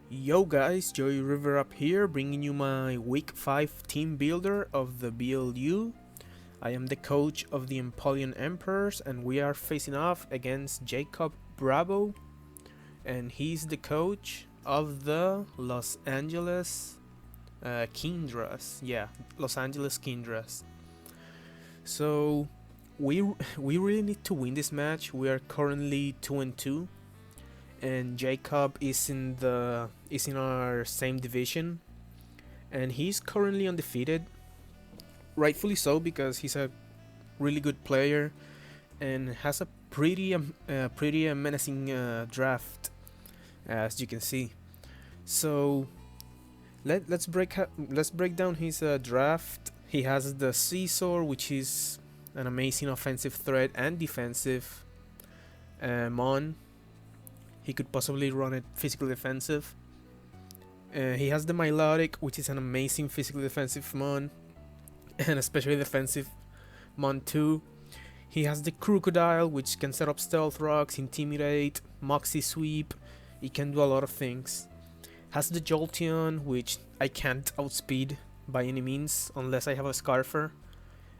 Yo guys, Joey River up here, bringing you my Week 5 team builder of the BLU. I am the coach of the Empoleon Emperors and we are facing off against Jacobbrabo, and he's the coach of the Los Angeles Kingdras. Yeah, Los Angeles Kingdras. So we really need to win this match. We are currently 2-2. And Jacob is in our same division, and he's currently undefeated, rightfully so because he's a really good player and has a pretty menacing draft, as you can see. So let's break down his draft. He has the Caesar, which is an amazing offensive threat and defensive mon. He could possibly run it physical defensive. He has the Milotic, which is an amazing physical defensive mon, and especially defensive mon too. He has the Crocodile, which can set up stealth rocks, intimidate, moxie sweep. He can do a lot of things. Has the Jolteon, which I can't outspeed by any means unless I have a Scarfer,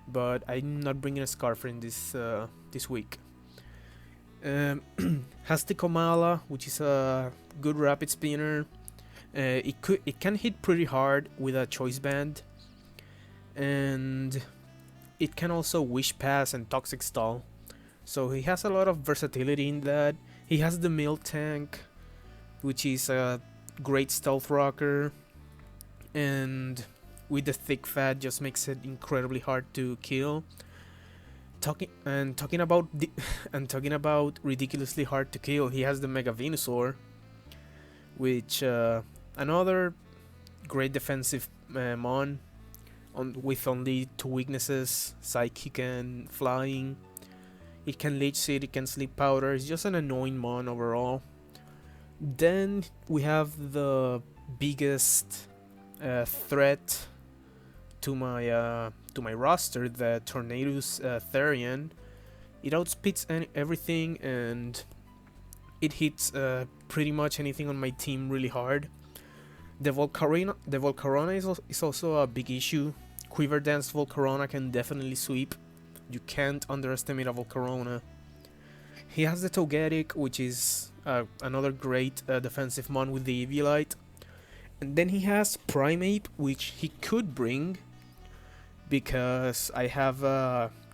but I'm not bringing a Scarfer in this week. Has the Komala, which is a good rapid spinner. It can hit pretty hard with a choice band, and it can also wish pass and toxic stall. So he has a lot of versatility in that. He has the Milk Tank, which is a great stealth rocker, and with the thick fat just makes it incredibly hard to kill. Talking about ridiculously hard to kill, he has the Mega Venusaur, which another great defensive mon with only two weaknesses: Psychic and Flying. It can Leech Seed, it can Sleep Powder. It's just an annoying mon overall. Then we have the biggest threat to my roster, the Tornadus Therian. It outspeeds everything, and it hits pretty much anything on my team really hard. The Volcarona is also a big issue. Quiver Dance Volcarona can definitely sweep. You can't underestimate a Volcarona. He has the Togetic, which is another great defensive mon with the Eviolite. And then he has Primeape, which he could bring because I have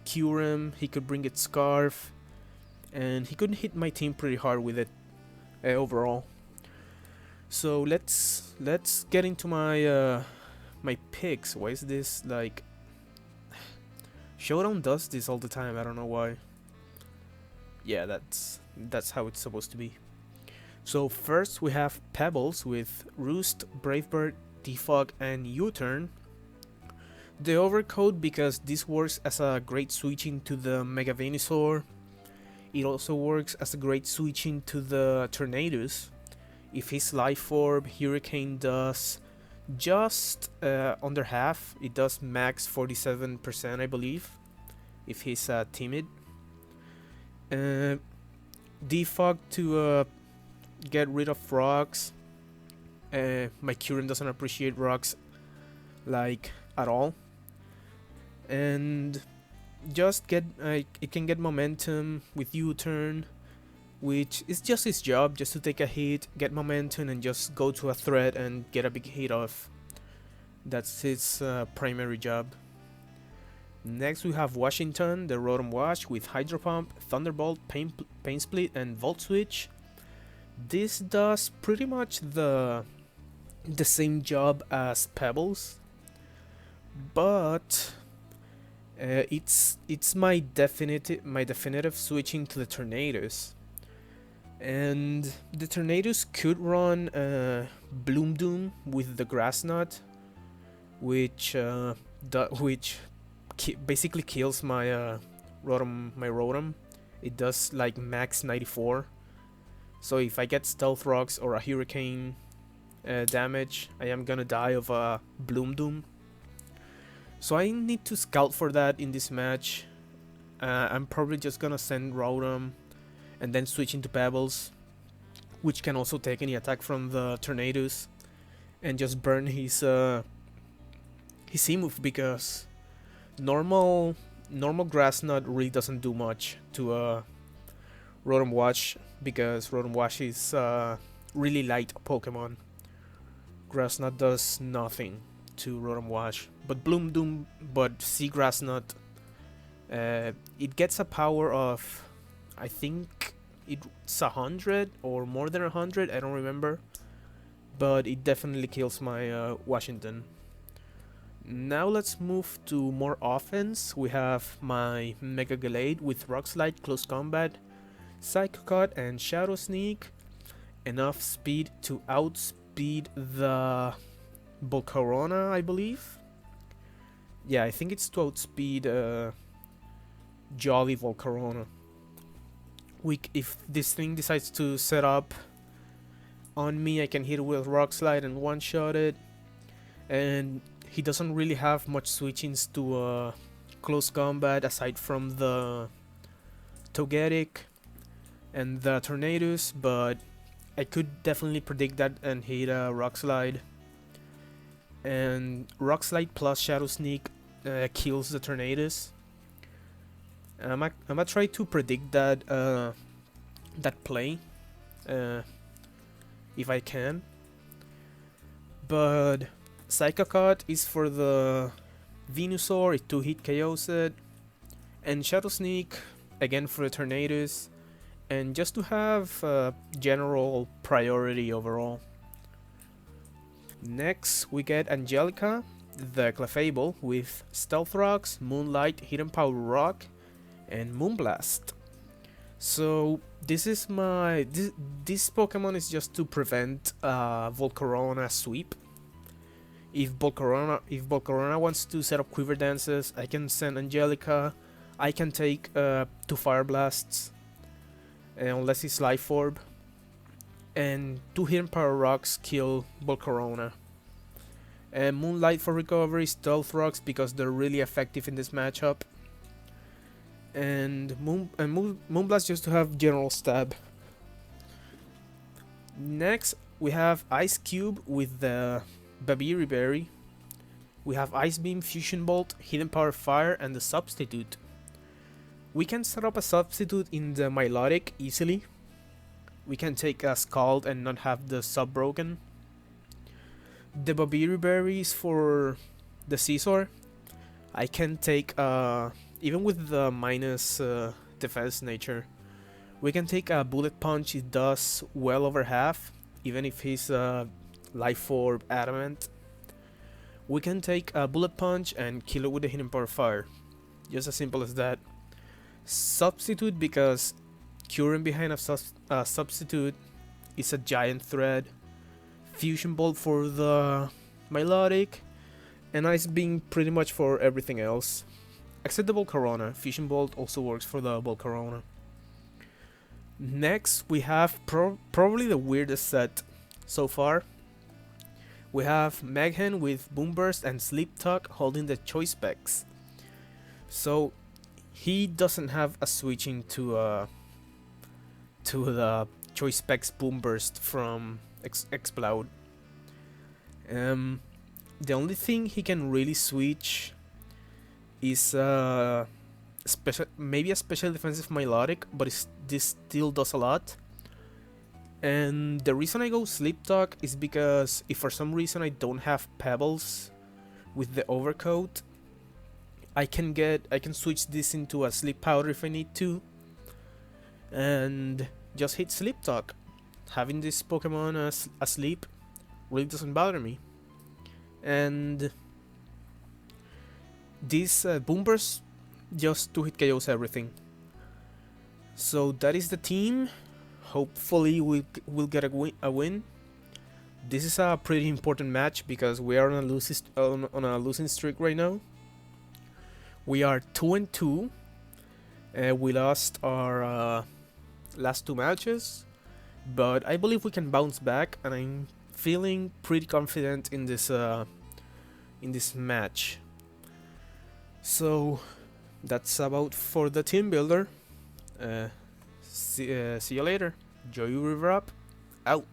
Kyurem. He could bring it Scarf, and he could hit my team pretty hard with it overall. So let's get into my my picks. Why is this like Showdown does this all the time? I don't know why. Yeah, that's how it's supposed to be. So first we have Pebbles with Roost, Bravebird, Defog, and U-Turn. The Overcoat because this works as a great switching to the Mega Venusaur. It also works as a great switching to the Tornadus. If his Life Orb, Hurricane does just under half. It does max 47%, I believe, if he's timid. Defog to get rid of rocks. My Kyurem doesn't appreciate rocks like at all, and just get it can get momentum with U-turn, which is just his job, just to take a hit, get momentum, and just go to a threat and get a big hit off. That's his primary job. Next we have Washington, the Rotom Wash with Hydro Pump, Thunderbolt, Pain Split, and Volt Switch. This does pretty much the same job as Pebbles, but it's my definitive switching to the Tornadus. And the Tornadus could run Bloom Doom with the Grass Knot, which basically kills my Rotom. It does like max 94. So if I get Stealth Rocks or a Hurricane damage, I am gonna die of a Bloom Doom. So I need to scout for that in this match. I'm probably just gonna send Rotom and then switch into Pebbles. which can also take any attack from the tornadoes and just burn his E-move, because normal grass knot really doesn't do much to Rotom Wash, because Rotom Wash is really light Pokemon. Grass knot does nothing to Rotom Wash, but Seagrass Knot, it gets a power of, I think it's 100 or more than 100, I don't remember, but it definitely kills my Washington. Now let's move to more offense. We have my Mega Gallade with Rock Slide, Close Combat, Psycho Cut, and Shadow Sneak. Enough speed to outspeed the Volcarona, I believe. Yeah, I think it's to outspeed Jolly Volcarona. If this thing decides to set up on me, I can hit it with Rock Slide and one-shot it. And he doesn't really have much switchings to Close Combat aside from the Togetic and the Tornadoes, but I could definitely predict that and hit a Rock Slide. And Rock Slide plus Shadow Sneak kills the Tornadoes. I'm gonna try to predict that play if I can. But Psycho Cut is for the Venusaur, it 2-hit KOs it, and Shadow Sneak again for the Tornadoes, and just to have general priority overall. Next we get Angelica, the Clefable, with Stealth Rocks, Moonlight, Hidden Power Rock, and Moonblast. So this is this Pokemon is just to prevent Volcarona sweep. If Volcarona wants to set up Quiver Dances, I can send Angelica. I can take 2 Fire Blasts, unless it's Life Orb, and 2 Hidden Power Rocks kill Volcarona. And Moonlight for recovery, Stealth Rocks because they're really effective in this matchup, and Moonblast just to have general stab. Next we have Ice Cube with the Babiri Berry. We have Ice Beam, Fusion Bolt, Hidden Power Fire, and the Substitute. We can set up a Substitute in the Milotic easily. We can take a Scald and not have the sub broken. The Babiri Berry is for the Scizor. I can take, even with the minus defense nature, we can take a Bullet Punch. It does well over half, even if he's Life Orb Adamant. We can take a Bullet Punch and kill it with the Hidden Power Fire. Just as simple as that. Substitute, because curing behind a Substitute is a giant threat. Fusion Bolt for the Milotic, and Ice Beam pretty much for everything else. Except the Volcarona. Fusion Bolt also works for the Volcarona. Next we have probably the weirdest set so far. We have Meghan with Boomburst and Sleep Talk holding the Choice Specs. So he doesn't have a switching to the Choice Specs Boomburst from Exploud. The only thing he can really switch is maybe a special defensive Milotic, but this still does a lot. And the reason I go Sleep Talk is because if for some reason I don't have Pebbles with the Overcoat, I can switch this into a Sleep Powder if I need to, and just hit Sleep Talk. Having this Pokemon asleep really doesn't bother me. And this Boomburst just 2-hit KOs everything. So that is the team. Hopefully we'll get a win. This is a pretty important match because we are on a losing streak right now. We are 2-2. We lost our last 2 matches, but I believe we can bounce back, and I'm feeling pretty confident in this match. So that's about for the team builder. See you later. Enjoy your river up. out.